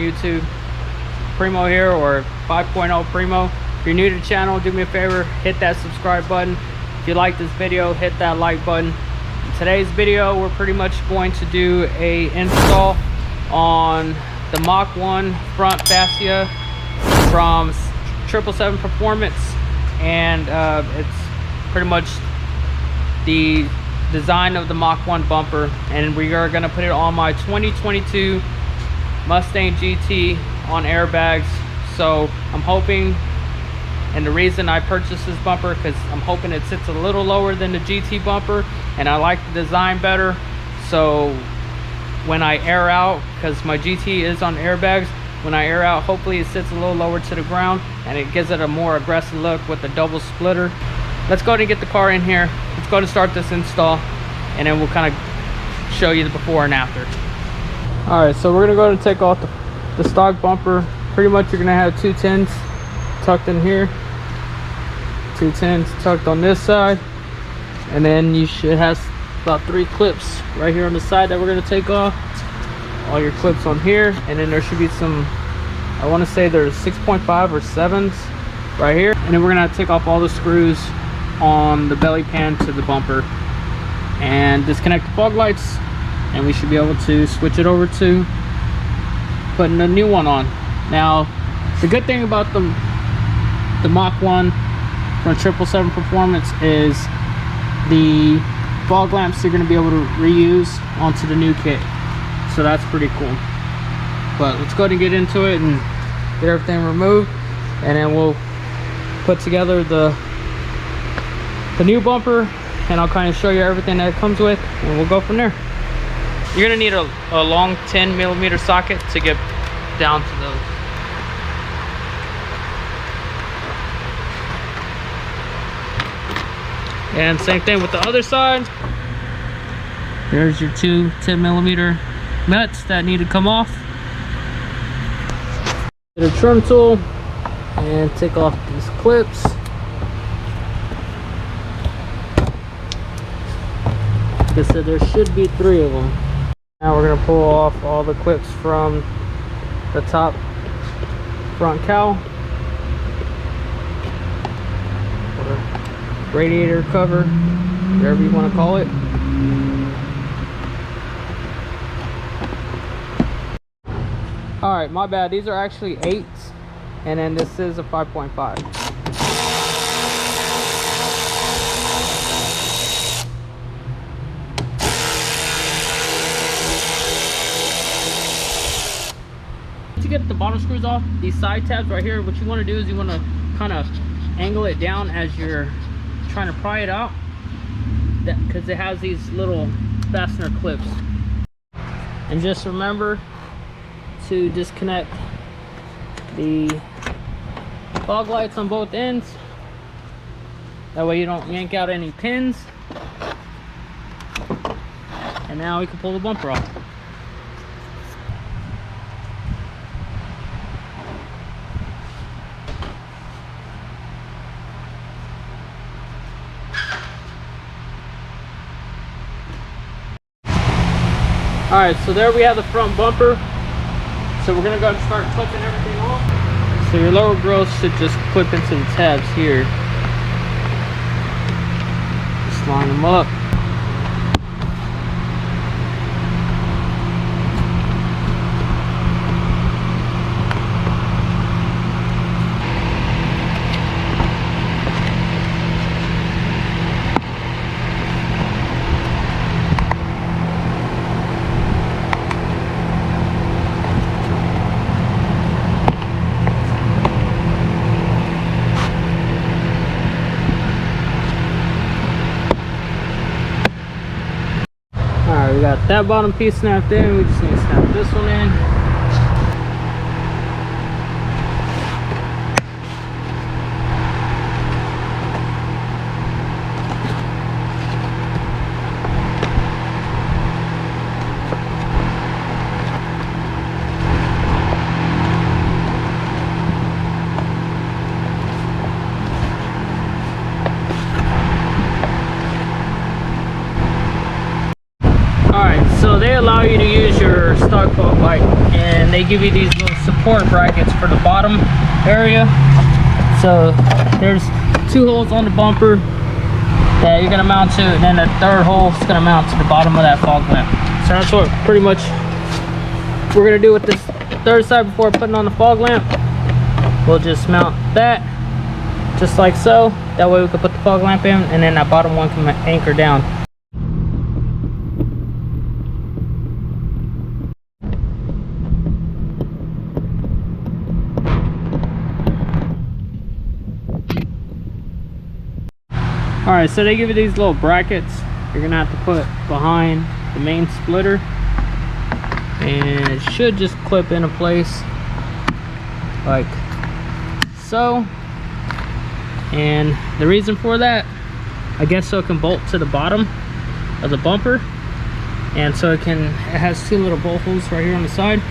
on YouTube. Primo here, or 5.0 Primo. If you're new to the channel, do me a favor, hit that subscribe button. If you like this video, hit that like button. In today's video, we're pretty much going to do a install on the Mach1 front fascia from 777 Performance, and it's pretty much the design of the Mach1 bumper, and we are going to put it on my 2022 Mustang GT on airbags. So I'm hoping, and the reason I purchased this bumper because I'm hoping it sits a little lower than the GT bumper, and I like the design better. So when I air out, because my GT is on airbags, when I air out, hopefully it sits a little lower to the ground and it gives it a more aggressive look with the double splitter. Let's go ahead and get the car in here. Let's go ahead and start this install, and then we'll kind of show you the before and after. All right, so we're gonna go ahead and take off the stock bumper. Pretty much you're gonna have 2 tins tucked in here, 2 tins tucked on this side, and then you should have about 3 clips right here on the side that we're gonna take off. All your clips on here, and then there should be some, I want to say there's 6.5 or 7s right here, and then we're gonna take off all the screws on the belly pan to the bumper and disconnect the fog lights, and we should be able to switch it over to putting a new one on. Now the good thing about the Mach1 from 777 Performance is the fog lamps you're going to be able to reuse onto the new kit, so that's pretty cool. But let's go ahead and get into it and get everything removed, and then we'll put together the new bumper, and I'll kind of show you everything that it comes with, and we'll go from there. You're gonna need a long 10mm socket to get down to those. And same thing with the other side. There's your 2 10mm nuts that need to come off. Get a trim tool and take off these clips. Like I said, there should be 3 of them. Now we're going to pull off all the clips from the top front cowl, or radiator cover, whatever you want to call it. Alright, my bad, these are actually 8s, and then this is a 5.5. To get the bottom screws off, these side tabs right here, what you want to do is you want to kind of angle it down as you're trying to pry it out, because it has these little fastener clips. And just remember to disconnect the fog lights on both ends, that way you don't yank out any pins. And now we can pull the bumper off. Alright, so there we have the front bumper. So we're gonna go and start clipping everything off. So your lower grills should just clip into the tabs here. Just line them up. We got that bottom piece snapped in. We just need to snap this one in. So they allow you to use your stock fog light they give you these little support brackets for the bottom area. So there's 2 holes on the bumper that you're gonna mount to, and then the 3rd hole is gonna mount to the bottom of that fog lamp. So that's what pretty much we're gonna do with this 3rd side before putting on the fog lamp. We'll just mount that just like so. That way we can put the fog lamp in, and then that bottom one can anchor down. Alright, so they give you these little brackets you're gonna have to put behind the main splitter, and it should just clip into place like so. And the reason for that, I guess, so it can bolt to the bottom of the bumper, and so it has 2 little bolt holes right here on the side,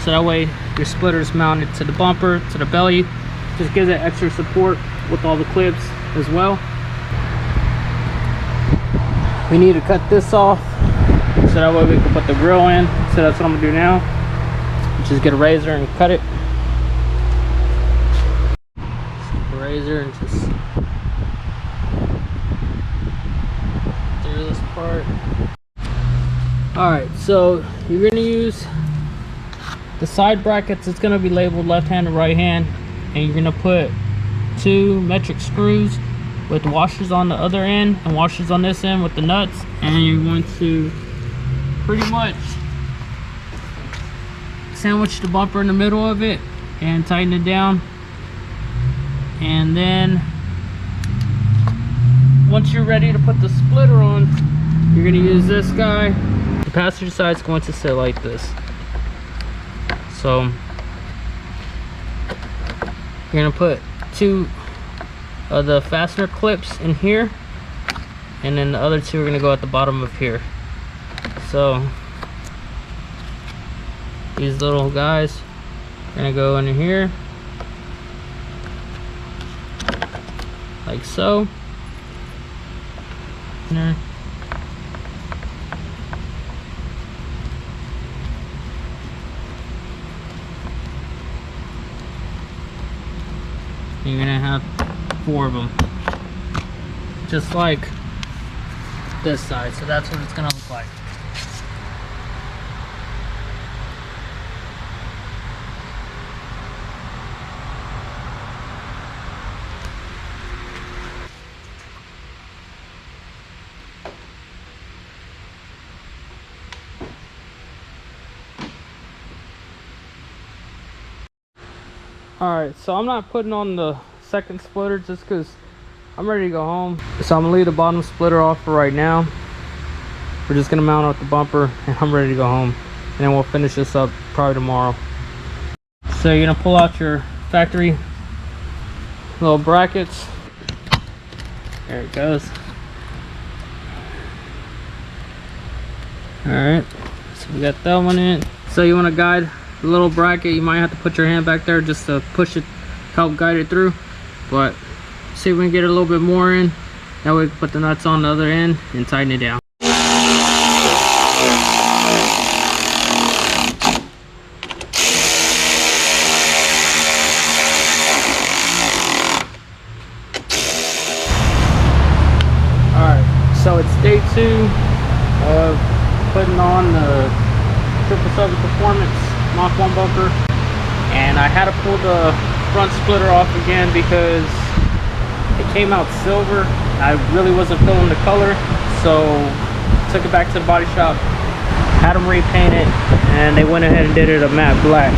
so that way your splitter is mounted to the bumper, to the belly. Just gives it extra support with all the clips as well. We need to cut this off so that way we can put the grill in. So that's what I'm gonna do now. Just get a razor and cut it. Just a razor and just through this part. Alright, so you're gonna use the side brackets. It's gonna be labeled left hand and right hand, and you're gonna put 2 metric screws with washers on the other end and washers on this end with the nuts, and you're going to pretty much sandwich the bumper in the middle of it and tighten it down. And then once you're ready to put the splitter on, you're going to use this guy. The passenger side is going to sit like this. So you're going to put 2 of the fastener clips in here, and then the other 2 are going to go at the bottom of here. So these little guys are going to go in here like so. You're going to have 4 of them, just like this side. So that's what it's going to look like. Alright, so I'm not putting on the second splitter just because I'm ready to go home. So I'm gonna leave the bottom splitter off for right now. We're just gonna mount up the bumper, and I'm ready to go home, and then we'll finish this up probably tomorrow. So you're gonna pull out your factory little brackets. There it goes. Alright, so we got that one in. So you want to guide the little bracket. You might have to put your hand back there just to push it, help guide it through. But see if we can get a little bit more in. That way we can put the nuts on the other end and tighten it down. Alright, so it's day 2 of putting on the 777 Performance Mach1 bumper, and I had to pull the front splitter off again because it came out silver. I really wasn't feeling the color, so took it back to the body shop, had them repaint it, and they went ahead and did it a matte black.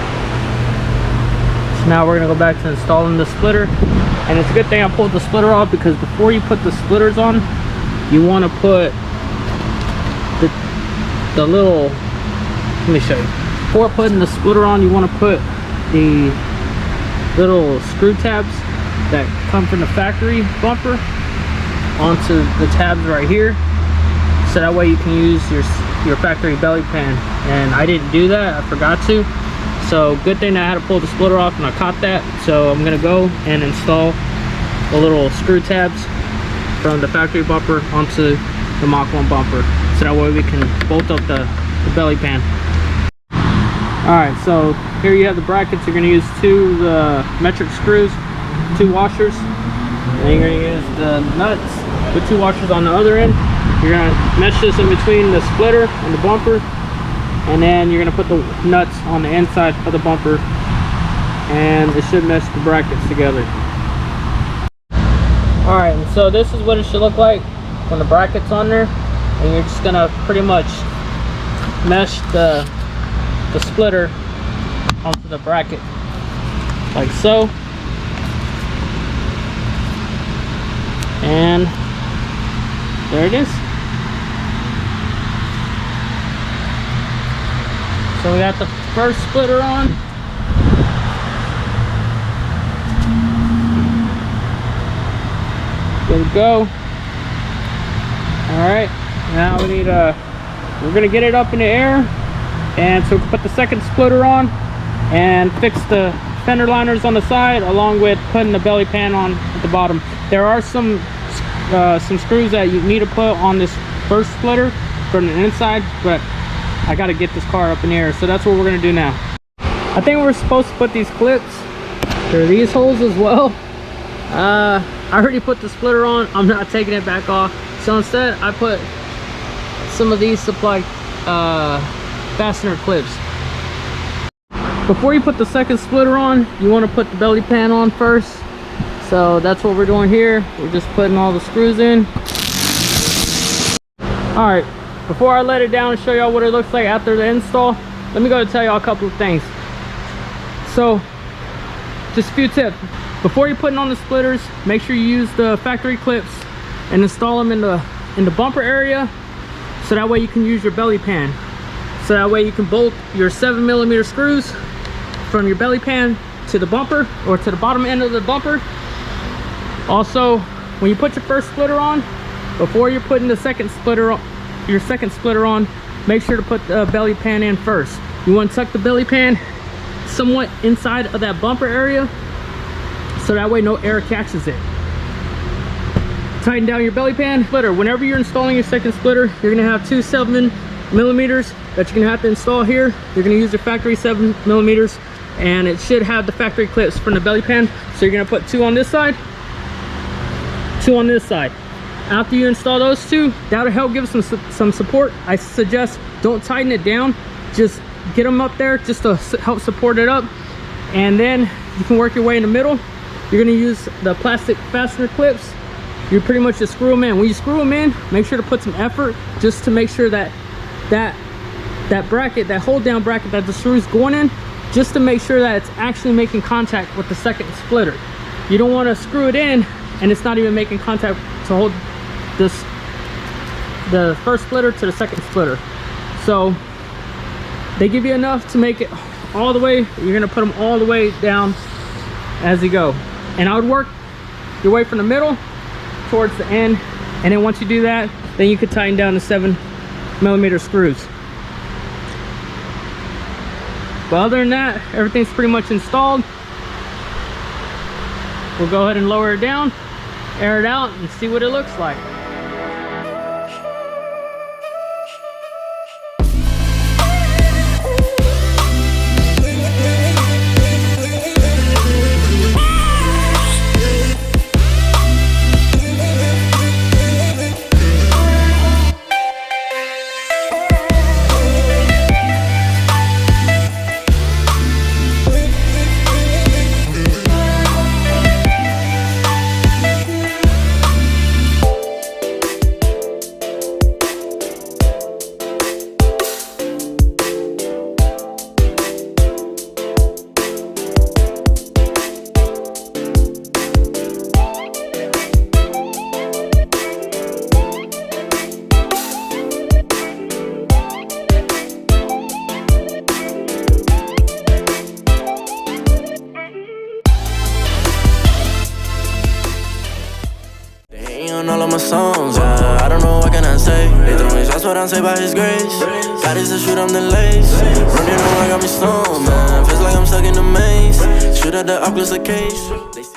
So now we're gonna go back to installing the splitter, and it's a good thing I pulled the splitter off, because before you put the splitters on, you want to put the little, let me show you. Before putting the splitter on, you want to put the little screw tabs that come from the factory bumper onto the tabs right here, so that way you can use your factory belly pan. And I didn't do that, I forgot to. So good thing that I had to pull the splitter off and I caught that. So I'm gonna go and install the little screw tabs from the factory bumper onto the Mach1 bumper, so that way we can bolt up the belly pan. Alright, so here you have the brackets. You're going to use 2 metric screws, 2 washers. And you're going to use the nuts with 2 washers on the other end. You're going to mesh this in between the splitter and the bumper. And then you're going to put the nuts on the inside of the bumper. And it should mesh the brackets together. Alright, so this is what it should look like when the bracket's on there. And you're just going to pretty much mesh the splitter onto the bracket like so, and there it is. So we got the first splitter on. Good to go. All right, now we need we're gonna get it up in the air. And so we put the second splitter on and fix the fender liners on the side, along with putting the belly pan on at the bottom. There are some screws that you need to put on this first splitter from the inside, but I got to get this car up in the air, so that's what we're going to do now. I think we're supposed to put these clips through these holes as well. I already put the splitter on. I'm not taking it back off, so instead I put some of these supply fastener clips. Before you put the second splitter on, you want to put the belly pan on first. So that's what we're doing here. We're just putting all the screws in. All right, before I let it down and show y'all what it looks like after the install, let me go and tell y'all a couple of things. So just a few tips. Before you're putting on the splitters, make sure you use the factory clips and install them in the bumper area, so that way you can use your belly pan. So that way you can bolt your 7mm screws from your belly pan to the bumper, or to the bottom end of the bumper. Also, when you put your first splitter on, before you're putting the second splitter on, make sure to put the belly pan in first. You want to tuck the belly pan somewhat inside of that bumper area, so that way no air catches it. Tighten down your belly pan splitter. Whenever you're installing your second splitter, you're going to have 2 7mm that you're going to have to install here. You're going to use the factory 7mm, and it should have the factory clips from the belly pan. So you're going to put 2 on this side, 2 on this side. After you install those 2, that'll help give some support. I suggest don't tighten it down, just get them up there just to help support it up, and then you can work your way in the middle. You're going to use the plastic fastener clips. You pretty much just screw them in. When you screw them in, make sure to put some effort, just to make sure that bracket, that hold down bracket that the screw is going in, just to make sure that it's actually making contact with the second splitter. You don't want to screw it in and it's not even making contact to hold the first splitter to the second splitter. So they give you enough to make it all the way. You're going to put them all the way down as you go, and I would work your way from the middle towards the end, and then once you do that, then you could tighten down the 7mm screws. But other than that, everything's pretty much installed. We'll go ahead and lower it down, air it out, and see what it looks like. All of my songs, I don't know what can I say. They throw me shots, but I'm saved by his grace. God is to shoot, I'm the lace. Running around, got me stoned, man. Feels like I'm stuck in the maze. Shoot at the Oculus, the case.